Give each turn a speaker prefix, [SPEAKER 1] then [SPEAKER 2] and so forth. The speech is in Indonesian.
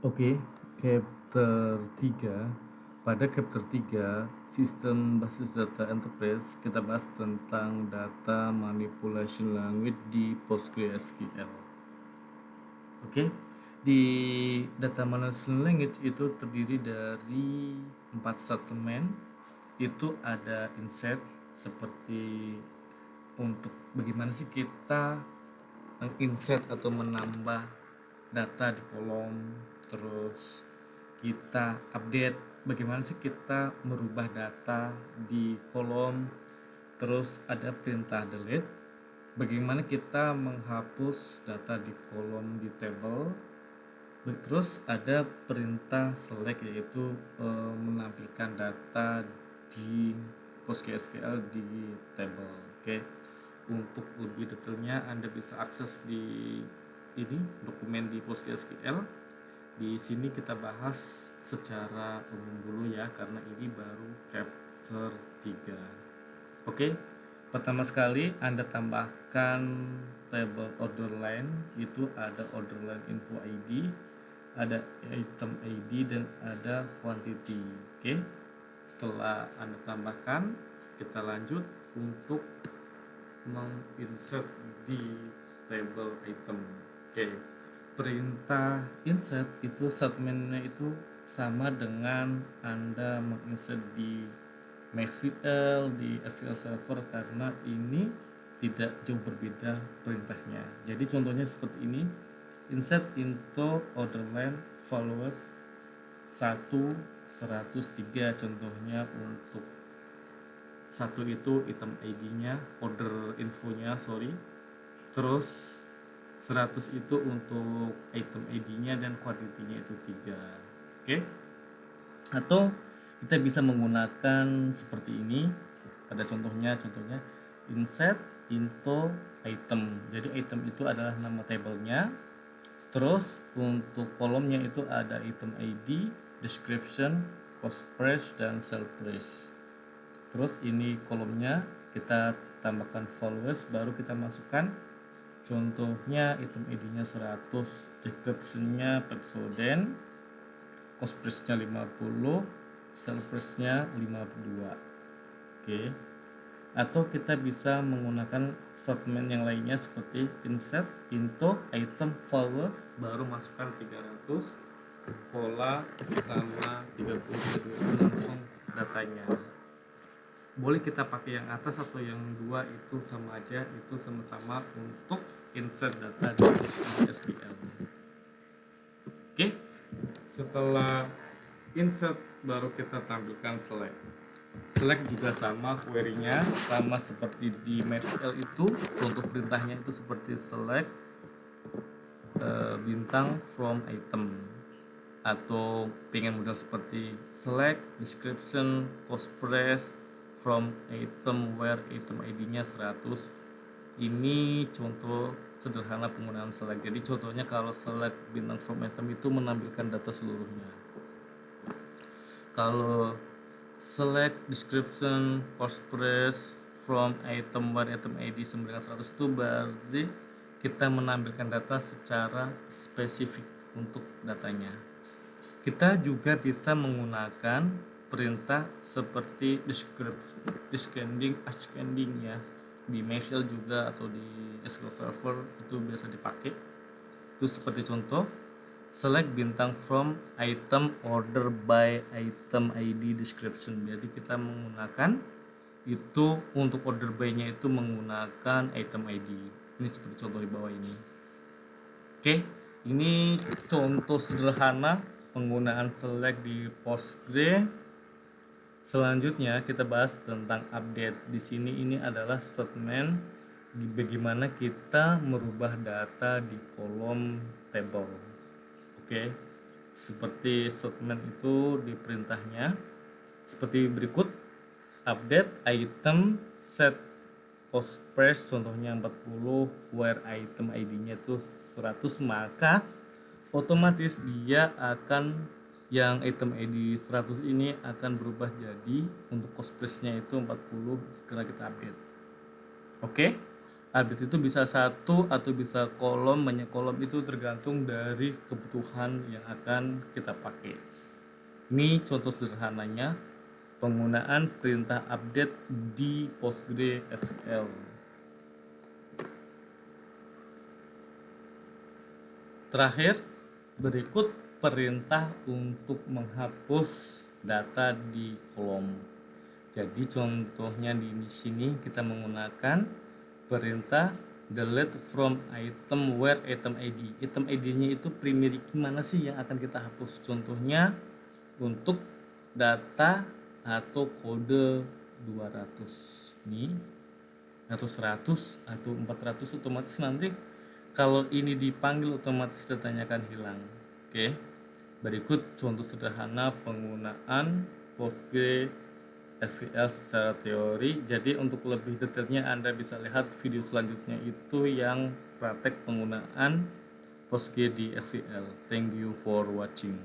[SPEAKER 1] Oke, chapter 3. Pada chapter 3, sistem basis data enterprise, kita bahas tentang data manipulation language di PostgreSQL. Oke. Di data manipulation language itu terdiri dari 4 statement. Itu ada insert, seperti untuk bagaimana sih kita menginsert atau menambah data di kolom, terus kita update bagaimana sih kita merubah data di kolom, terus ada perintah delete bagaimana kita menghapus data di kolom di table, terus ada perintah select yaitu menampilkan data di PostgreSQL di table. Oke. Untuk lebih detailnya Anda bisa akses di ini dokumen di PostgreSQL. Di sini kita bahas secara umum dulu ya, karena ini baru chapter 3. Oke. Pertama sekali Anda tambahkan table order line, itu ada order line info ID, ada item ID, dan ada quantity. Oke. Setelah Anda tambahkan, kita lanjut untuk menginsert di table item. Oke. Perintah insert itu statementnya itu sama dengan Anda menginsert di MySQL, di SQL Server, karena ini tidak jauh berbeda perintahnya. Jadi contohnya seperti ini, insert into order line followers 103, contohnya untuk satu itu item ID-nya, order infonya, terus 100 itu untuk item ID-nya, dan quantity-nya itu 3. Oke. Atau kita bisa menggunakan seperti ini. Pada contohnya insert into item. Jadi item itu adalah nama tabelnya. Terus untuk kolomnya itu ada item ID, description, cost price, dan sell price. Terus ini kolomnya kita tambahkan followers, baru kita masukkan contohnya item ID-nya 100, description-nya Pepsodent, cost price-nya 50, sell price-nya 52. Oke. Atau kita bisa menggunakan statement yang lainnya seperti insert into item followers, baru masukkan 300, pola sama 30, itu langsung datanya. Boleh kita pakai yang atas atau yang dua, itu sama aja, itu sama-sama untuk insert data di SQL. Oke. Setelah insert, baru kita tampilkan select. Select juga sama, query-nya sama seperti di MySQL itu. Untuk perintahnya itu seperti select bintang from item, atau pengen model seperti select description cost price from item where item ID-nya 100. Ini contoh sederhana penggunaan select. Jadi contohnya kalau select bintang from item itu menampilkan data seluruhnya. Kalau select description cost price from item where item ID sama dengan 100 itu berarti kita menampilkan data secara spesifik untuk datanya. Kita juga bisa menggunakan perintah seperti descending, ascending ya. Di MySQL juga atau di SQL Server itu biasa dipakai. Itu seperti contoh select bintang from item order by item ID description. Jadi kita menggunakan itu untuk order by-nya itu menggunakan item ID. Ini seperti contoh di bawah ini. Oke, ini contoh sederhana penggunaan select di Postgre. Selanjutnya kita bahas tentang update. Di sini ini adalah statement bagaimana kita merubah data di kolom table. Oke. Seperti statement itu di perintahnya seperti berikut. Update item set cost price contohnya 40, where item ID-nya itu 100, maka otomatis dia akan yang item ID 100 ini akan berubah jadi untuk cost price-nya itu 40 setelah kita update. Oke. Update itu bisa satu atau bisa kolom, banyak kolom, itu tergantung dari kebutuhan yang akan kita pakai. Ini contoh sederhananya penggunaan perintah update di PostgreSQL. Terakhir, berikut perintah untuk menghapus data di kolom. Jadi contohnya di sini kita menggunakan perintah delete from item where item ID. Item ID-nya itu primary key mana sih yang akan kita hapus? Contohnya untuk data atau kode 200 nih, atau 100 atau 400, otomatis nanti kalau ini dipanggil otomatis datanya akan hilang. Oke, berikut contoh sederhana penggunaan PostgreSQL secara teori. Jadi untuk lebih detailnya Anda bisa lihat video selanjutnya, itu yang praktek penggunaan Postgre di SQL. Thank you for watching.